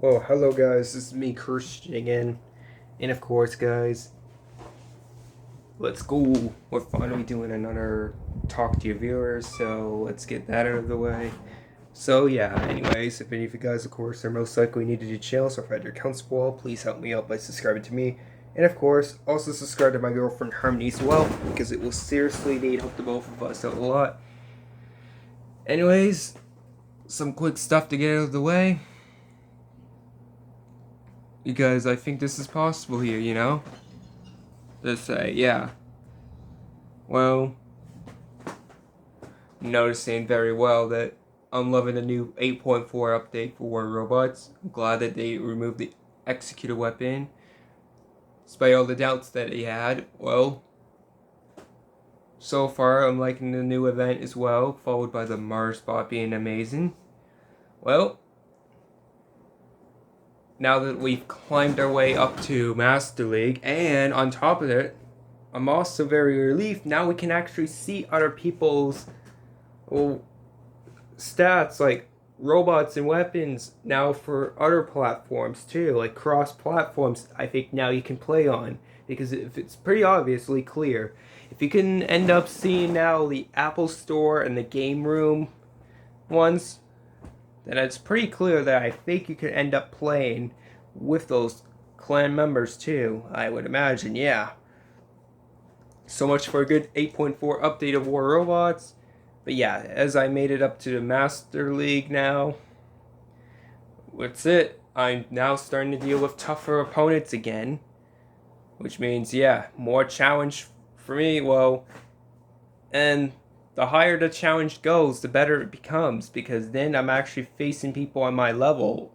Well, hello guys, this is me, Christian again. And of course, guys, let's go. We're finally doing another talk to your viewers, so let's get that out of the way. So yeah, anyways, if any of you guys, of course, are most likely new to the channel, so if I had your accounts well, please help me out by subscribing to me. And of course, also subscribe to my girlfriend Harmony as well, because it will seriously need help the both of us out a lot. Anyways, some quick stuff to get out of the way. Because I think this is possible here, you know? Just say, yeah. Well, noticing very well that I'm loving the new 8.4 update for War Robots. I'm glad that they removed the executor weapon. Despite all the doubts that he had, well, so far I'm liking the new event as well, followed by the Mars bot being amazing. Well, now that we've climbed our way up to Master League, and on top of it, I'm also very relieved now we can actually see other people's stats like robots and weapons now for other platforms too, like cross platforms. I think now you can play on, because if it's pretty obviously clear, if you can end up seeing now the Apple Store and the Game Room ones, then it's pretty clear that I think you could end up playing with those clan members too, I would imagine. Yeah, so much for a good 8.4 update of War Robots. But yeah, as I made it up to the Master League now, that's it. I'm now starting to deal with tougher opponents again. Which means, yeah, more challenge for me. Well, and the higher the challenge goes, the better it becomes. Because then I'm actually facing people on my level.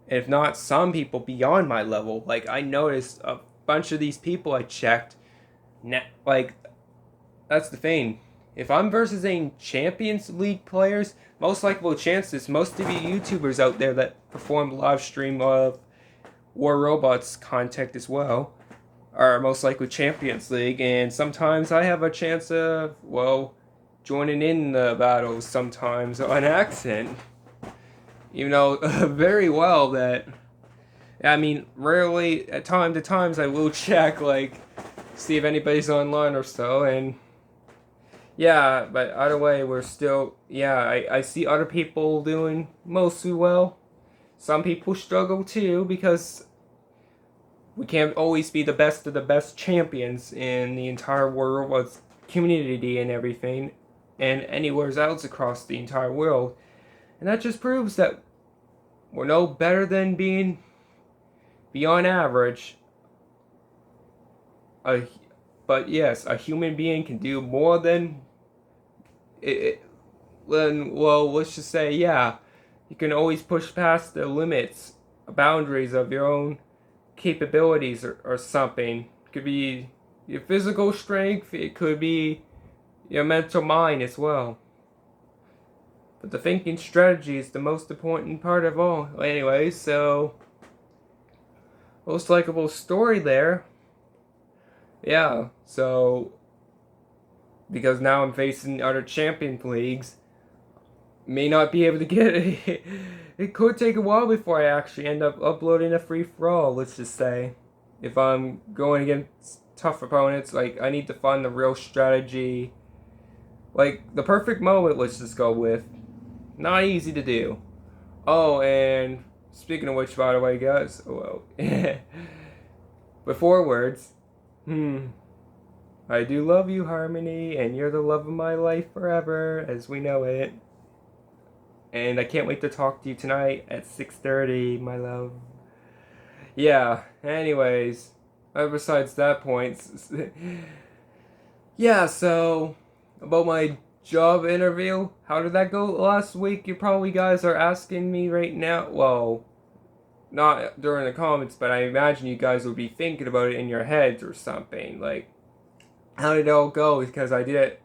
If not, some people beyond my level. Like, I noticed a bunch of these people I checked. Like, that's the thing. If I'm versus a Champions League players, most likely chances, most of you YouTubers out there that perform live stream of War Robots content as well are most likely Champions League, and sometimes I have a chance of, well, joining in the battles sometimes on accident. You know, very well that, I mean, rarely, at time to times I will check, like, see if anybody's online or so, and yeah, but either way, we're still, yeah, I see other people doing mostly well. Some people struggle too, because we can't always be the best of the best champions in the entire world community and everything, and anywhere else across the entire world. And that just proves that we're no better than being beyond average. Uh, but yes, a human being can do more than it, well, let's just say, yeah, you can always push past the limits, boundaries of your own capabilities or something. It could be your physical strength, it could be your mental mind as well. But the thinking strategy is the most important part of all. Anyway, so most likable story there. Yeah, so because now I'm facing other champion leagues, may not be able to get it. It could take a while before I actually end up uploading a free-for-all, let's just say. If I'm going against tough opponents, like, I need to find the real strategy. Like, the perfect moment, let's just go with. Not easy to do. Oh, and speaking of which, by the way, guys, well, before words, I do love you, Harmony, and you're the love of my life forever, as we know it. And I can't wait to talk to you tonight at 6:30, my love. Yeah, anyways, besides that point, yeah, so, about my job interview, how did that go last week? You probably guys are asking me right now. Well, not during the comments, but I imagine you guys will be thinking about it in your heads or something. Like, how did it all go? Because I did it,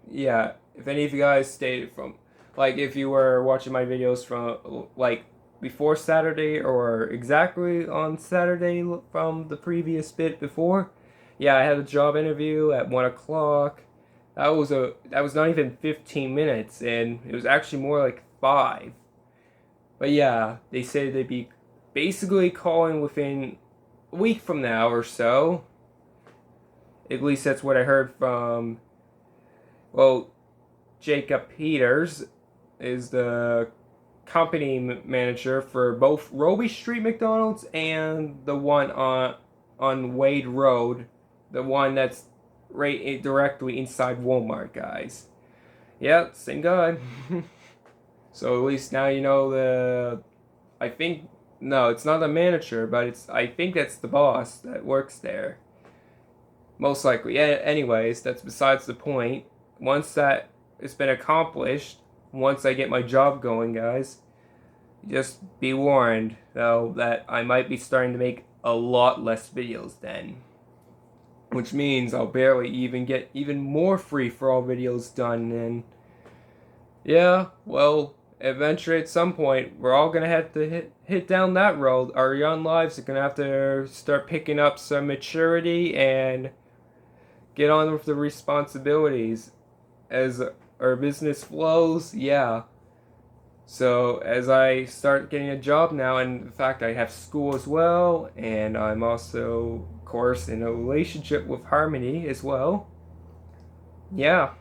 yeah, if any of you guys stayed from, like, if you were watching my videos from, like, before Saturday or exactly on Saturday from the previous bit before, yeah, I had a job interview at 1 o'clock. That was not even 15 minutes, and it was actually more like 5. But yeah, they said they'd be basically calling within a week from now or so. At least that's what I heard from, well, Jacob Peters is the company manager for both Robey Street McDonald's and the one on Wade Road, the one that's right directly inside Walmart, guys. Yeah, same guy. So at least now you know the. I think no, it's not the manager, but I think that's the boss that works there. Most likely. Yeah. Anyways, that's besides the point. Once that it's been accomplished, once I get my job going, guys, just be warned though that I might be starting to make a lot less videos then. Which means I'll barely even get even more free for all videos done, and yeah, well, eventually at some point we're all gonna have to hit down that road. Our young lives are gonna have to start picking up some maturity and get on with the responsibilities as our business flows. Yeah. So as I start getting a job now, and in fact I have school as well, and I'm also, of course, in a relationship with Harmony as well. Yeah,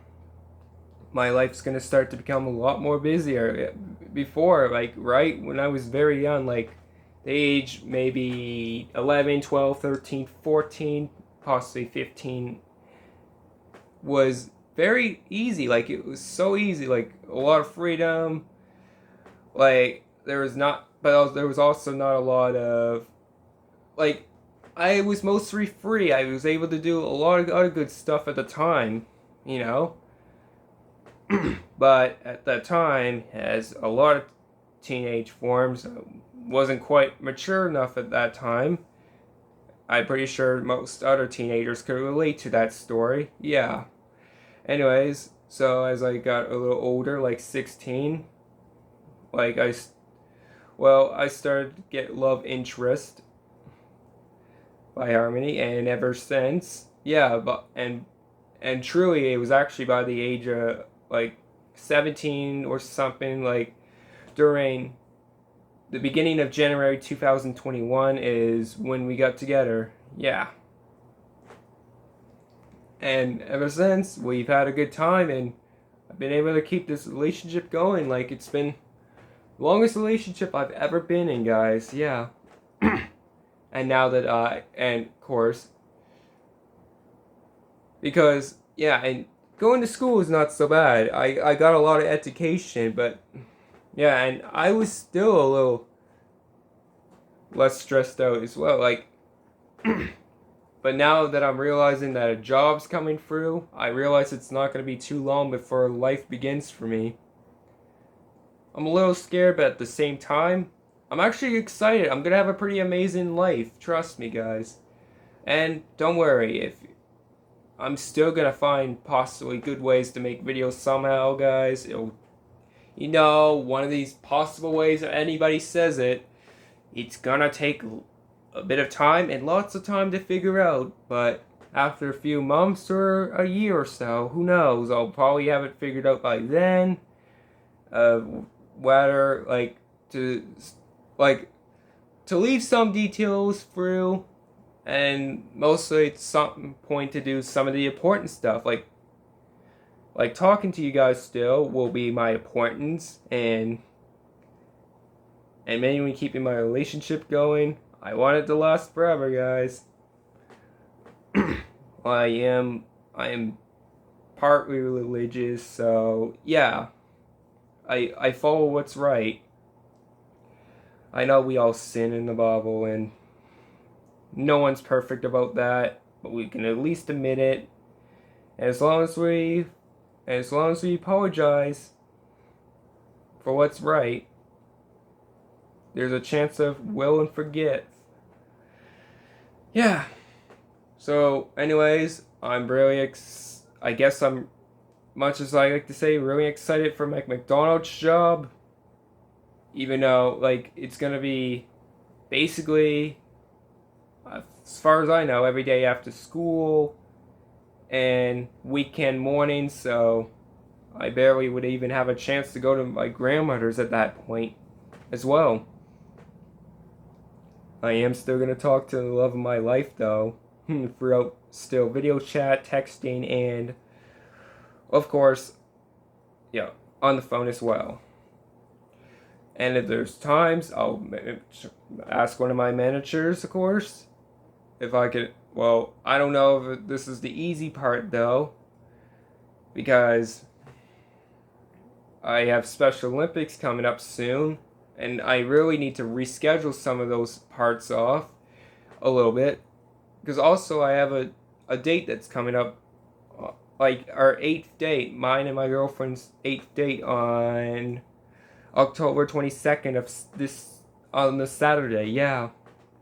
my life's gonna start to become a lot more busier. Before, like, right when I was very young, like the age maybe 11, 12, 13, 14, possibly 15, was very easy. Like, it was so easy, like a lot of freedom. Like, there was not, but there was also not a lot of, like, I was mostly free. I was able to do a lot of other good stuff at the time, you know. But at that time, as a lot of teenage forms, wasn't quite mature enough at that time. I'm pretty sure most other teenagers could relate to that story. Yeah. Anyways, so as I got a little older, like 16, like I started to get love interest by Harmony, and ever since, yeah, and truly, it was actually by the age of like 17 or something, like during the beginning of January 2021 is when we got together. Yeah. And ever since, we've had a good time, and I've been able to keep this relationship going. Like, it's been the longest relationship I've ever been in, guys. Yeah. And now that and of course, because yeah, and going to school is not so bad. I got a lot of education, but yeah, and I was still a little less stressed out as well. Like, but now that I'm realizing that a job's coming through, I realize it's not going to be too long before life begins for me. I'm a little scared, but at the same time, I'm actually excited. I'm going to have a pretty amazing life. Trust me, guys. And don't worry, if I'm still going to find possibly good ways to make videos somehow, guys. It'll, one of these possible ways, if anybody says it, it's going to take a bit of time and lots of time to figure out, but after a few months or a year or so, who knows, I'll probably have it figured out by then. Whether to leave some details through, and mostly at some point to do some of the important stuff, like talking to you guys still will be my importance, and mainly keeping my relationship going. I want it to last forever, guys. I am partly religious, so yeah. I follow what's right. I know we all sin in the Bible, and no one's perfect about that, but we can at least admit it. And as long as we apologize for what's right, there's a chance of will and forget. Yeah. So, anyways, I'm really I guess I'm, much as I like to say, really excited for my McDonald's job. Even though, like, it's gonna be basically, as far as I know, every day after school and weekend mornings, so I barely would even have a chance to go to my grandmother's at that point as well. I am still gonna talk to the love of my life though. Throughout still video chat, texting, and of course, yeah, on the phone as well. And if there's times, I'll ask one of my managers, of course, if I could. Well, I don't know if this is the easy part though, because I have Special Olympics coming up soon, and I really need to reschedule some of those parts off a little bit. Because also, I have a date that's coming up, like our 8th date, mine and my girlfriend's 8th date on October 22nd of this, on the Saturday, yeah.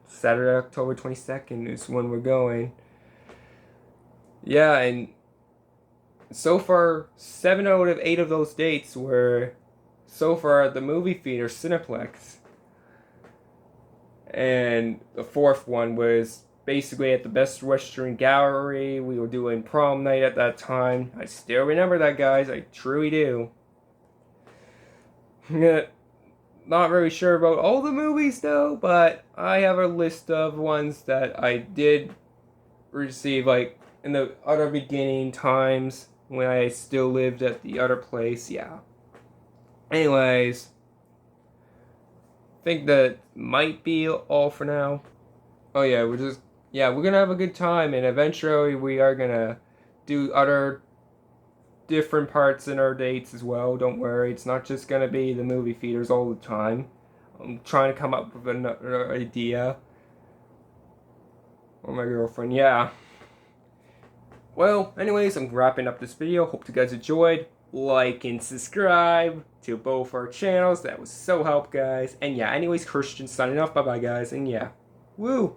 Saturday, October 22nd is when we're going. Yeah, and so far, 7 out of 8 of those dates were so far at the movie theater Cineplex. And the fourth one was basically at the Best Western Gallery. We were doing prom night at that time. I still remember that, guys. I truly do. Not really sure about all the movies though, but I have a list of ones that I did receive, like in the other beginning times when I still lived at the other place. Yeah. Anyways, I think that might be all for now. Oh yeah, we're gonna have a good time, and eventually we are gonna do other different parts in our dates as well. Don't worry, it's not just gonna be the movie theaters all the time. I'm trying to come up with another idea. Or my girlfriend, yeah. Well, anyways, I'm wrapping up this video. Hope you guys enjoyed. Like and subscribe to both our channels. That was so help, guys. And yeah, anyways, Christian signing off. Bye bye, guys. And yeah, woo.